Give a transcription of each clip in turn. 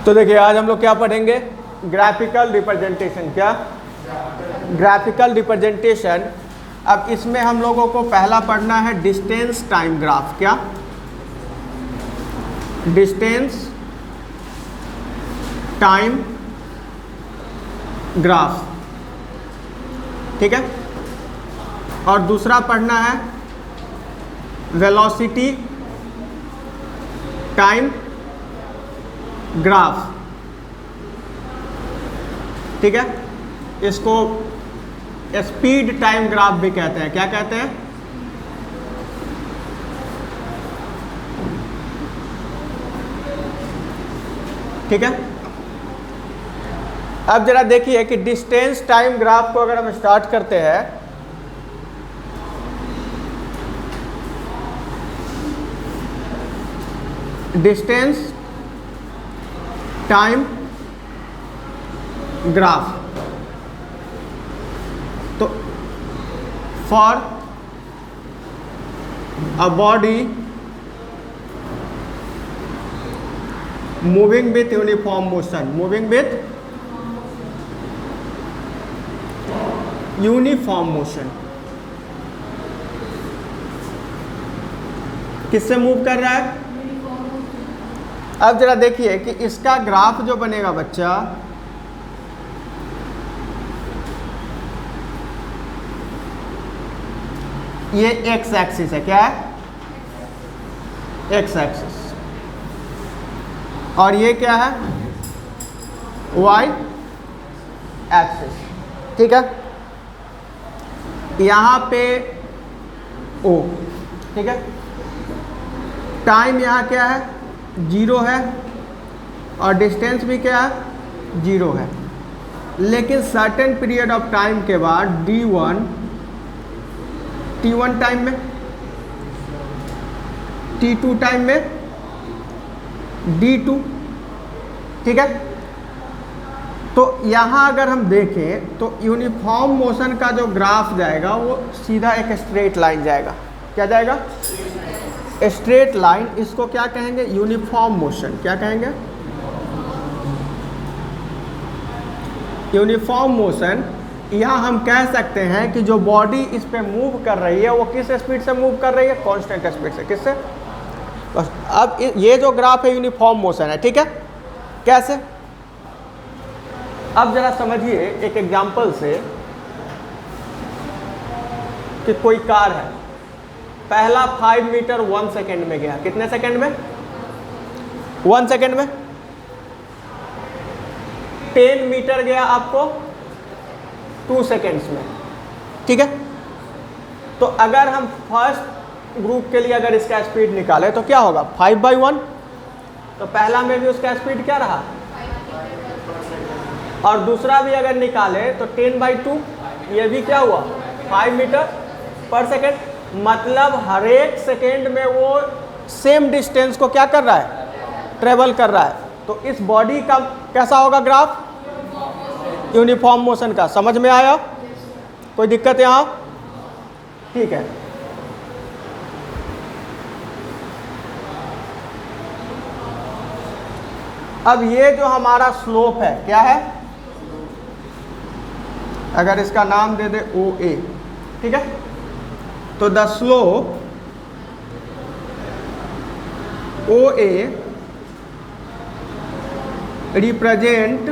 तो देखिए आज हम लोग क्या पढ़ेंगे, ग्राफिकल रिप्रेजेंटेशन। क्या? Graphical representation. अब इसमें हम लोगों को पहला पढ़ना है डिस्टेंस टाइम ग्राफ। क्या? डिस्टेंस टाइम ग्राफ, ठीक है। और दूसरा पढ़ना है वेलोसिटी टाइम ग्राफ, ठीक है। इसको स्पीड टाइम ग्राफ भी कहते हैं। क्या कहते हैं? ठीक है। अब जरा देखिए कि डिस्टेंस टाइम ग्राफ को अगर हम स्टार्ट करते हैं, डिस्टेंस टाइम ग्राफ, तो for a body moving with uniform motion, moving with uniform motion, किससे मूव कर रहा है? अब जरा देखिए कि इसका ग्राफ जो बनेगा बच्चा, ये एक्स एक्सिस है। क्या है? X axis. और ये क्या है? वाई एक्सिस, ठीक है। यहाँ पे ओ, ठीक है। टाइम यहाँ क्या है? 0 है। और डिस्टेंस भी क्या है? 0 है। लेकिन सर्टेन पीरियड ऑफ टाइम के बाद D1 T1 टाइम में, T2 टाइम में, D2, ठीक है। तो यहाँ अगर हम देखें तो यूनिफॉर्म मोशन का जो ग्राफ जाएगा वो सीधा एक स्ट्रेट लाइन जाएगा। क्या जाएगा? Straight line. इसको क्या कहेंगे? Uniform motion. क्या कहेंगे? Uniform motion. यहाँ हम कह सकते हैं कि जो बॉडी इस पे मूव कर रही है वो किस स्पीड से मूव कर रही है? कांस्टेंट स्पीड से। किससे? बस। अब ये जो ग्राफ है यूनिफॉर्म मोशन है, ठीक है। कैसे? अब जरा समझिए एक एग्जांपल से कि कोई कार है, पहला 5 मीटर 1 सेकेंड में गया। कितने सेकेंड में? 1 सेकेंड में। 10 मीटर गया आपको 2 सेकेंड्स में, ठीक है। तो अगर हम फर्स्ट ग्रुप के लिए अगर इसका स्पीड निकाले तो क्या होगा? 5/1। तो पहला में भी उसका स्पीड क्या रहा? और दूसरा भी अगर निकाले तो 10/2। ये भी क्या हुआ? 5 मीटर पर सेकेंड। मतलब हर एक सेकेंड में वो सेम डिस्टेंस को क्या कर रहा है? ट्रेवल कर रहा है। तो इस बॉडी का कैसा होगा ग्राफ? यूनिफॉर्म मोशन का। समझ में आया? कोई दिक्कत यहाँ? ठीक है। अब ये जो हमारा स्लोप है, क्या है? अगर इसका नाम दे दे OA, ठीक है। तो the slope OA represent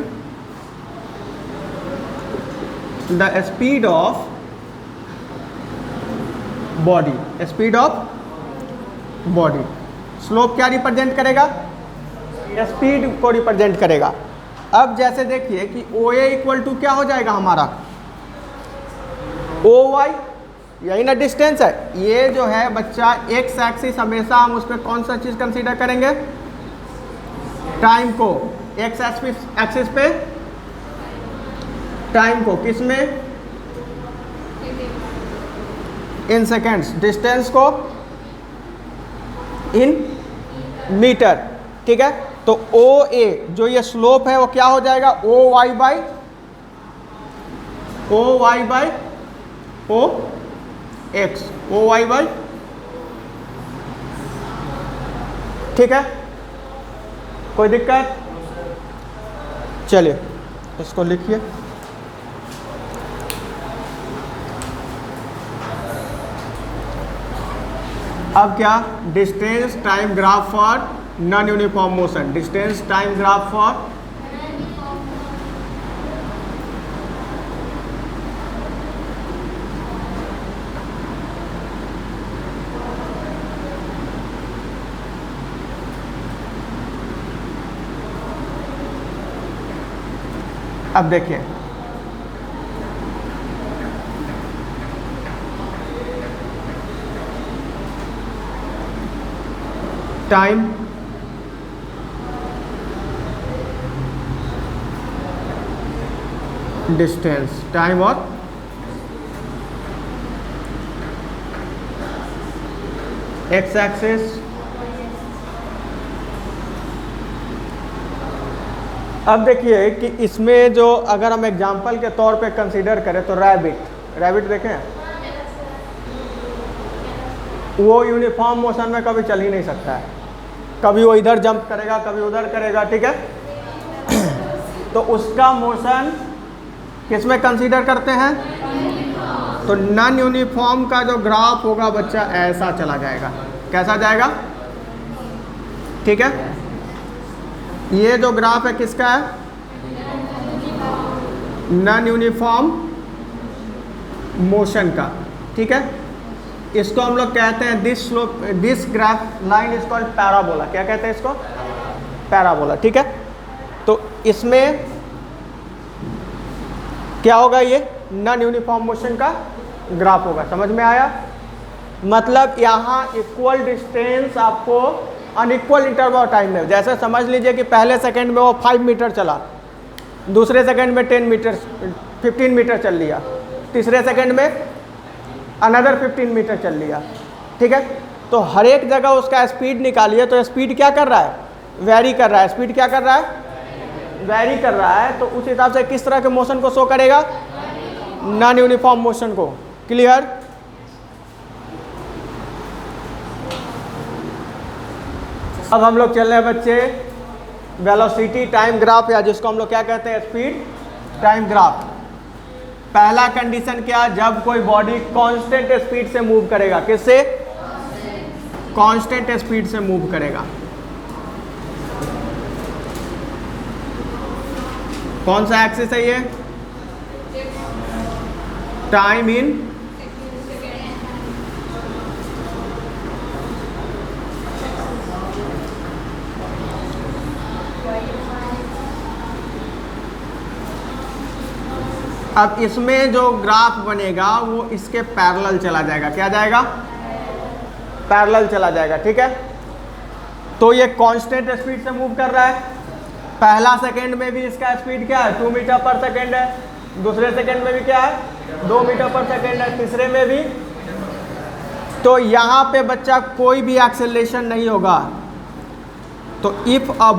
the speed of body, speed of body. Slope क्या रिप्रेजेंट करेगा? स्पीड को रिप्रेजेंट करेगा। अब जैसे देखिए कि OA इक्वल टू क्या हो जाएगा हमारा? OY, यही ना डिस्टेंस है। ये जो है बच्चा एक्स एक्सिस, हमेशा हम उस पर कौन सा चीज़ कंसीडर करेंगे? टाइम को। एक्स एक्सिस पे टाइम को, किस में? In seconds. डिस्टेंस को इन मीटर, ठीक है। तो OA जो ये स्लोप है वो क्या हो जाएगा? OY by OX, OY by, ठीक है। कोई दिक्कत? चलिए इसको लिखिए। अब क्या, distance time graph for non uniform motion, distance time graph for अब देखिए टाइम डिस्टेंस, टाइम और एक्स एक्सिस। अब देखिए कि इसमें जो अगर हम एग्जांपल के तौर पे कंसीडर करें तो रैबिट देखें, वो यूनिफॉर्म मोशन में कभी चल ही नहीं सकता है, कभी वो इधर जंप करेगा कभी उधर करेगा, ठीक है। तो उसका मोशन किस में कंसीडर करते हैं, तो नॉन यूनिफॉर्म का जो ग्राफ होगा बच्चा ऐसा चला जाएगा, कैसा जाएगा, ठीक है। ये जो ग्राफ है किसका है, नॉन यूनिफॉर्म मोशन का, ठीक है। इसको हम लोग कहते हैं this graph line is called parabola. क्या कहते हैं इसको, पैराबोला, ठीक है। तो इसमें क्या होगा, ये नॉन यूनिफॉर्म मोशन का ग्राफ होगा। समझ में आया, मतलब यहाँ इक्वल डिस्टेंस आपको अनइक्वल इंटरवल टाइम में, जैसे समझ लीजिए कि पहले सेकंड में वो 5 मीटर चला, दूसरे सेकंड में 15 मीटर चल लिया, तीसरे सेकंड में अनदर 15 मीटर चल लिया, ठीक है। तो हर एक जगह उसका स्पीड निकालिए, तो स्पीड क्या कर रहा है, वेरी कर रहा है। स्पीड क्या कर रहा है, वेरी कर रहा है। तो उस हिसाब से किस तरह के मोशन को शो करेगा, नॉन यूनिफॉर्म मोशन को। क्लियर। अब हम लोग चल रहे हैं बच्चे वेलोसिटी टाइम ग्राफ, या जिसको हम लोग क्या कहते हैं, स्पीड टाइम ग्राफ। पहला कंडीशन क्या, जब कोई बॉडी कांस्टेंट स्पीड से मूव करेगा, किससे, कांस्टेंट स्पीड से मूव करेगा। कौन सा एक्सिस है ये, टाइम इन अब इसमें जो ग्राफ बनेगा वो इसके पैरेलल चला जाएगा। क्या जाएगा, पैरेलल चला जाएगा, ठीक है। तो ये कांस्टेंट स्पीड से मूव कर रहा है। पहला सेकंड में भी इसका स्पीड क्या है, 2 मीटर पर सेकंड है, दूसरे सेकंड में भी क्या है, 2 मीटर पर सेकंड है, तीसरे में भी। तो यहाँ पे बच्चा कोई भी एक्सेलरेशन नहीं होगा। तो if a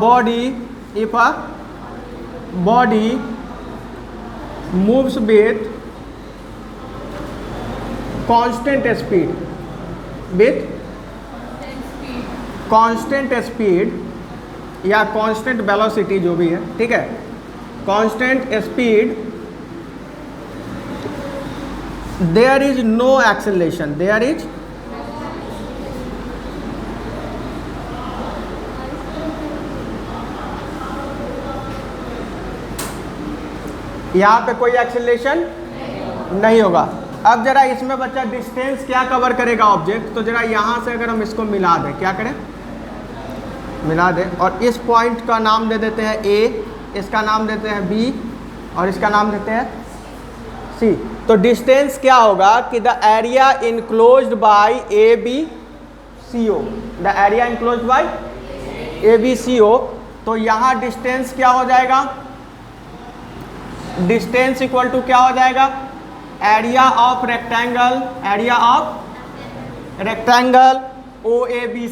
body moves with constant speed या constant velocity जो भी है, ठीक है, constant speed, there is no acceleration, there is यहाँ पे कोई एक्सेलरेशन नहीं होगा। अब जरा इसमें बच्चा डिस्टेंस क्या कवर करेगा ऑब्जेक्ट, तो जरा यहाँ से अगर हम इसको मिला दें, क्या करें, मिला दें, और इस पॉइंट का नाम दे देते हैं ए, इसका नाम देते हैं बी, और इसका नाम देते हैं सी। तो डिस्टेंस क्या होगा कि the area enclosed by A B C O, the area enclosed by A B C O. तो यहाँ डिस्टेंस क्या हो जाएगा, डिस्टेंस इक्वल टू क्या हो जाएगा, area of rectangle O A B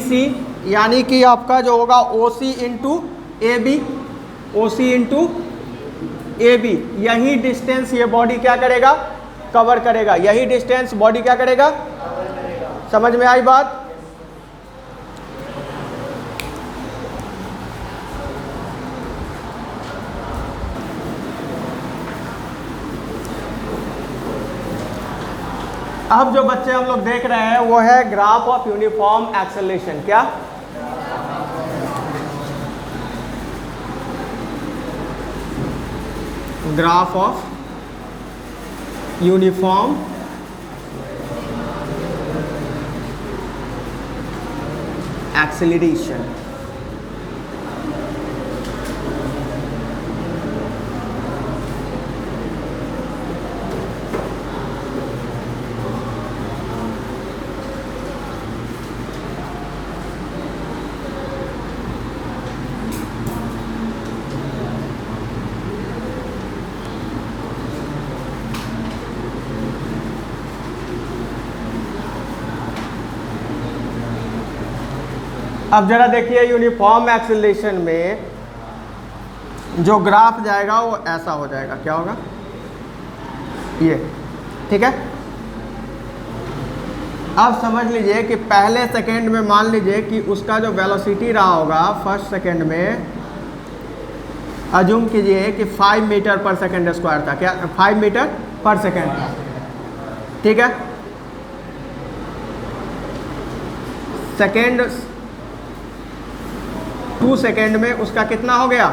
C, यानी कि आपका जो होगा O C into A B. यही डिस्टेंस ये बॉडी क्या करेगा, कवर करेगा, यही डिस्टेंस बॉडी क्या करेगा, समझ में आई बात। अब जो बच्चे हम लोग देख रहे हैं वो है ग्राफ ऑफ यूनिफॉर्म एक्सेलरेशन। क्या? Graph of uniform acceleration. अब जरा देखिए यूनिफॉर्म एक्सेलरेशन में जो ग्राफ जाएगा वो ऐसा हो जाएगा। क्या होगा? ये, ठीक है। अब समझ लीजिए कि पहले सेकंड में मान लीजिए कि उसका जो वेलोसिटी रहा होगा फर्स्ट सेकंड में, अज्यूम कीजिए कि 5 मीटर पर सेकंड स्क्वायर था। क्या? 5 मीटर पर सेकंड था, ठीक है। सेकंड 2 सेकेंड में उसका कितना हो गया?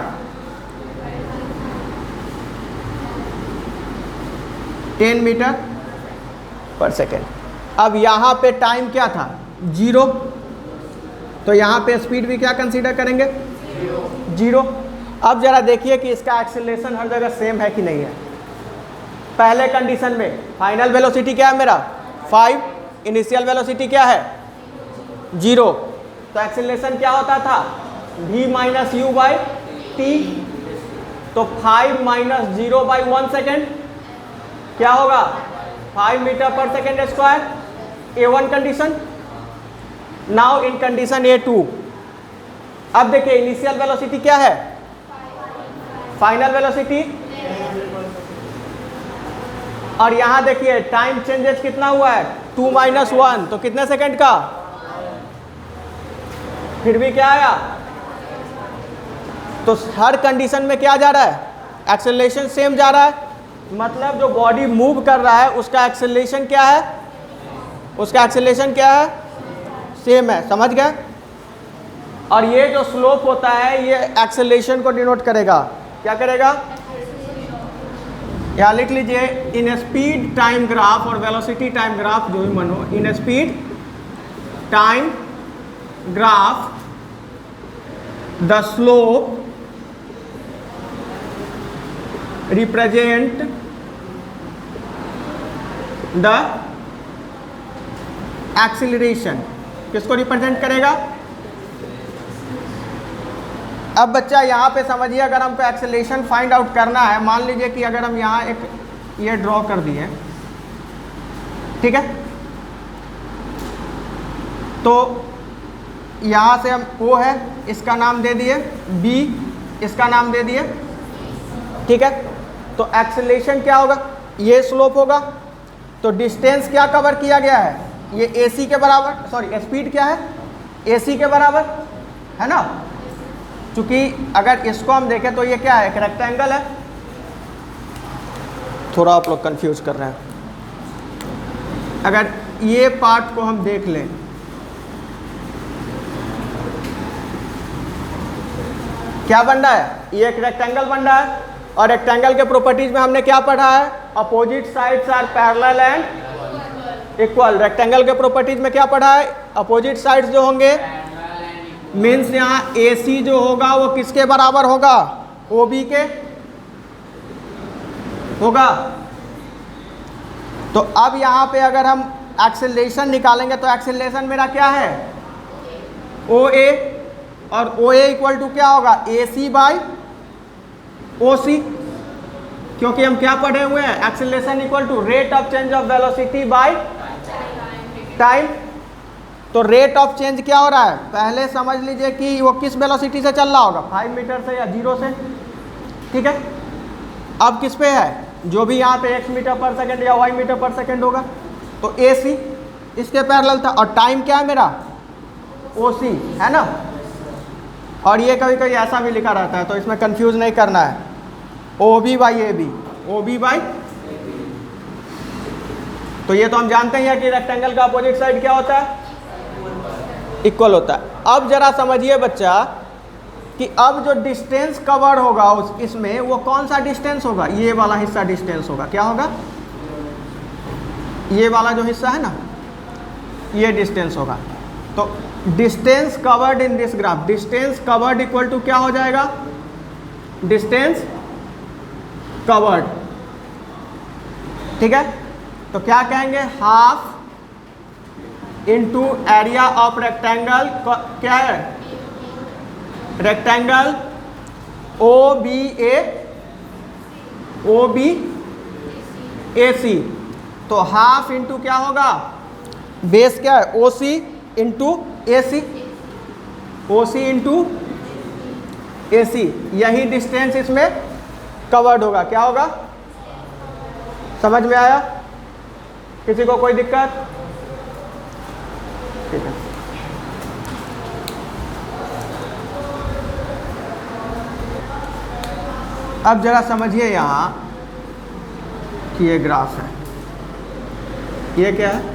10 मीटर पर सेकेंड। अब यहाँ पे टाइम क्या था? 0। तो यहाँ पे स्पीड भी क्या कंसीडर करेंगे? 0। अब जरा देखिए कि इसका एक्सेलरेशन हर जगह सेम है कि नहीं है। पहले कंडीशन में फाइनल वेलोसिटी क्या है मेरा? 5। इनिशियल वेलोसिटी क्या है? 0। तो एक्सेलरेशन क्या होता था? v minus you by T. तो 5 माइनस 0 बाई 1 सेकेंड क्या होगा? 5 मीटर पर second square. A1 condition. Now in condition A2। अब देखिए इनिशियल वेलोसिटी क्या है? Final velocity. और यहां देखिए टाइम चेंजेस कितना हुआ है? 2 माइनस 1। तो कितने सेकेंड का? फिर भी क्या आया? तो हर कंडीशन में क्या जा रहा है? एक्सेलरेशन सेम जा रहा है। मतलब जो बॉडी मूव कर रहा है उसका एक्सेलरेशन क्या है? उसका एक्सेलरेशन क्या है? सेम है। समझ गए? और ये जो स्लोप होता है ये एक्सेलरेशन को डिनोट करेगा। क्या करेगा? यहाँ लिख लीजिए, इन स्पीड टाइम ग्राफ और वेलोसिटी टाइम ग्राफ, जो भी मन हो, in speed time graph the slope represent the acceleration. किसको रिप्रेजेंट करेगा? अब बच्चा यहाँ पे समझिए, अगर हमको एक्सेलरेशन फाइंड आउट करना है, मान लीजिए कि अगर हम यहाँ एक ये ड्रॉ कर दिए, ठीक है। तो यहाँ से हम O है इसका नाम दे दिए, B इसका नाम दे दिए, ठीक है। तो एक्सेलरेशन क्या होगा? ये स्लोप होगा। तो डिस्टेंस क्या कवर किया गया है? ये AC के बराबर, सॉरी स्पीड क्या है? AC के बराबर है ना। चूंकि अगर इसको हम देखें तो ये क्या है? एक रेक्टेंगल है। थोड़ा आप लोग कंफ्यूज कर रहे हैं। अगर ये पार्ट को हम देख लें, क्या बन रहा है? ये एक रेक्टेंगल बन रहा है। और रेक्टेंगल के प्रॉपर्टीज में हमने क्या पढ़ा है? Opposite sides are parallel and equal. Rectangle के प्रॉपर्टीज में क्या पढ़ा है? अपोजिट साइड्स जो होंगे, मीन्स यहाँ AC जो होगा वो किसके बराबर होगा? OB के होगा। तो अब यहाँ पे अगर हम एक्सेलरेशन निकालेंगे तो एक्सेलरेशन मेरा क्या है? OA। और OA इक्वल टू क्या होगा? AC by OC। क्योंकि हम क्या पढ़े हुए हैं? Acceleration equal to rate of change of velocity by time. तो रेट ऑफ चेंज क्या हो रहा है? पहले समझ लीजिए कि वो किस वेलोसिटी से चल रहा होगा? 5 मीटर से या 0 से, ठीक है। अब किस पे है? जो भी यहाँ पे x मीटर पर सेकेंड या y मीटर पर सेकेंड होगा। तो AC इसके पैरेलल था। और टाइम क्या है मेरा? OC है ना। और ये कभी कभी ऐसा भी लिखा रहता है, तो इसमें कंफ्यूज नहीं करना है। OB by AB, OB by तो ये तो हम जानते ही हैं कि रेक्टेंगल का अपोजिट साइड क्या होता है, इक्वल होता है। अब जरा समझिए बच्चा कि अब जो डिस्टेंस कवर होगा उस इसमें वो कौन सा डिस्टेंस होगा, ये वाला हिस्सा डिस्टेंस होगा। क्या होगा, ये वाला जो हिस्सा है ना, ये डिस्टेंस होगा। तो distance covered in this graph, distance covered equal to क्या हो जाएगा, डिस्टेंस कवर्ड, ठीक है। तो क्या कहेंगे, half into area of rectangle, क्या है, रेक्टेंगल ओ बी ए सी। तो हाफ इंटू क्या होगा, बेस क्या है, ओ सी इंटू ए सी, ओ सी इंटू ए सी, यही डिस्टेंस इसमें कवर्ड होगा। क्या होगा, समझ में आया, किसी को कोई दिक्कत, ठीक है। अब जरा समझिए यहाँ कि ये ग्राफ है, ये क्या है,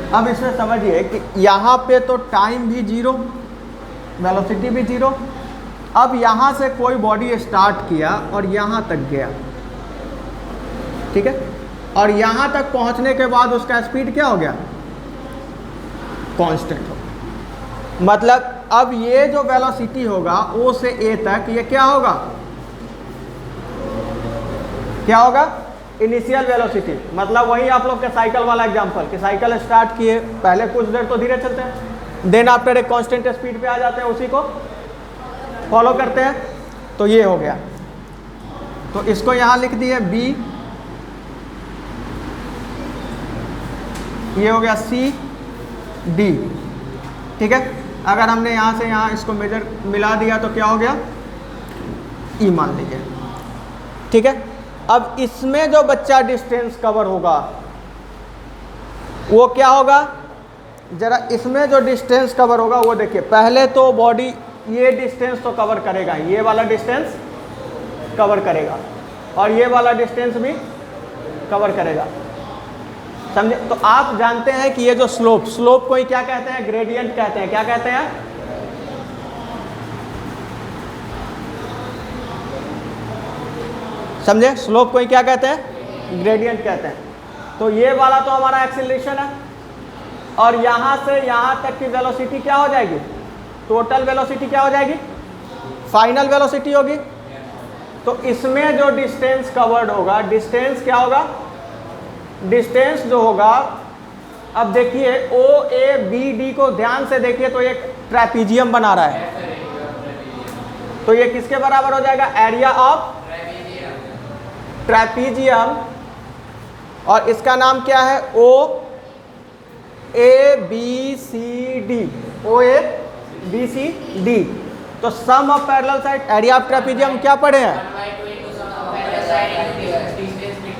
अब इसमें समझिए कि यहाँ पे तो टाइम भी जीरो, वेलोसिटी भी जीरो। अब यहाँ से कोई बॉडी स्टार्ट किया और यहाँ तक गया, ठीक है, और यहाँ तक पहुँचने के बाद उसका स्पीड क्या हो गया, कांस्टेंट हो गया। मतलब अब ये जो वेलोसिटी होगा ओ से ए तक, ये क्या होगा, क्या होगा, इनिशियल वेलोसिटी। मतलब वही आप लोग के साइकिल वाला एग्जांपल कि साइकिल स्टार्ट किए, पहले कुछ देर तो धीरे चलते हैं, देन आफ्टर एक कांस्टेंट स्पीड पे आ जाते हैं, उसी को फॉलो करते हैं। तो ये हो गया, तो इसको यहाँ लिख दिए बी, ये हो गया सी डी, ठीक है। अगर हमने यहाँ से यहाँ इसको मेजर मिला दिया तो क्या हो गया, ई मान लीजिए, ठीक है। अब इसमें जो बच्चा डिस्टेंस कवर होगा वो क्या होगा, जरा इसमें जो डिस्टेंस कवर होगा वो देखिए। पहले तो बॉडी ये डिस्टेंस तो कवर करेगा, ये वाला डिस्टेंस कवर करेगा और ये वाला डिस्टेंस भी कवर करेगा, समझे। तो आप जानते हैं कि ये जो स्लोप को ही क्या कहते हैं, ग्रेडियंट कहते हैं। क्या कहते हैं, समझे, स्लोप को ही क्या कहते हैं, ग्रेडियंट कहते हैं। तो ये वाला तो हमारा एक्सीलरेशन है और यहाँ से यहाँ तक की वेलोसिटी क्या हो जाएगी, टोटल वेलोसिटी क्या हो जाएगी, फाइनल वेलोसिटी होगी। तो इसमें जो डिस्टेंस कवर्ड होगा, डिस्टेंस क्या होगा, डिस्टेंस जो होगा, अब देखिए ओ ए बी डी को ध्यान से देखिए तो एक ट्रेपीजियम बना रहा है, तो ये किसके बराबर हो जाएगा, एरिया ऑफ ट्रेपीजियम, और इसका नाम क्या है, O A B C D, O A B C D. तो sum of parallel side, area of trapezium क्या पढ़े हैं,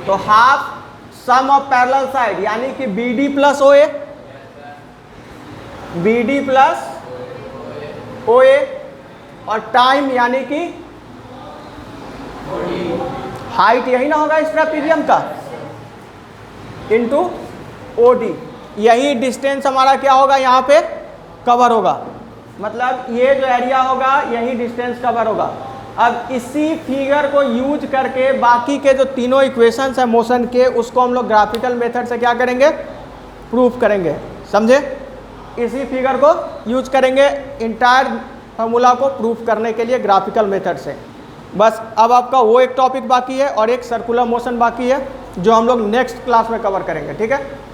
तो half sum of parallel side यानी कि B D plus O A, B D plus O A, और time यानी कि हाइट यही ना होगा इस ट्रेपीजियम का, इनटू ओ डी। यही डिस्टेंस हमारा क्या होगा, यहाँ पे कवर होगा। मतलब ये जो एरिया होगा यही डिस्टेंस कवर होगा। अब इसी फिगर को यूज करके बाकी के जो तीनों इक्वेशंस है मोशन के, उसको हम लोग ग्राफिकल मेथड से क्या करेंगे, प्रूफ करेंगे, समझे। इसी फिगर को यूज करेंगे इंटायर फार्मूला को प्रूफ करने के लिए ग्राफिकल मेथड से। बस अब आपका वो एक टॉपिक बाकी है और एक सर्कुलर मोशन बाकी है जो हम लोग नेक्स्ट क्लास में कवर करेंगे, ठीक है।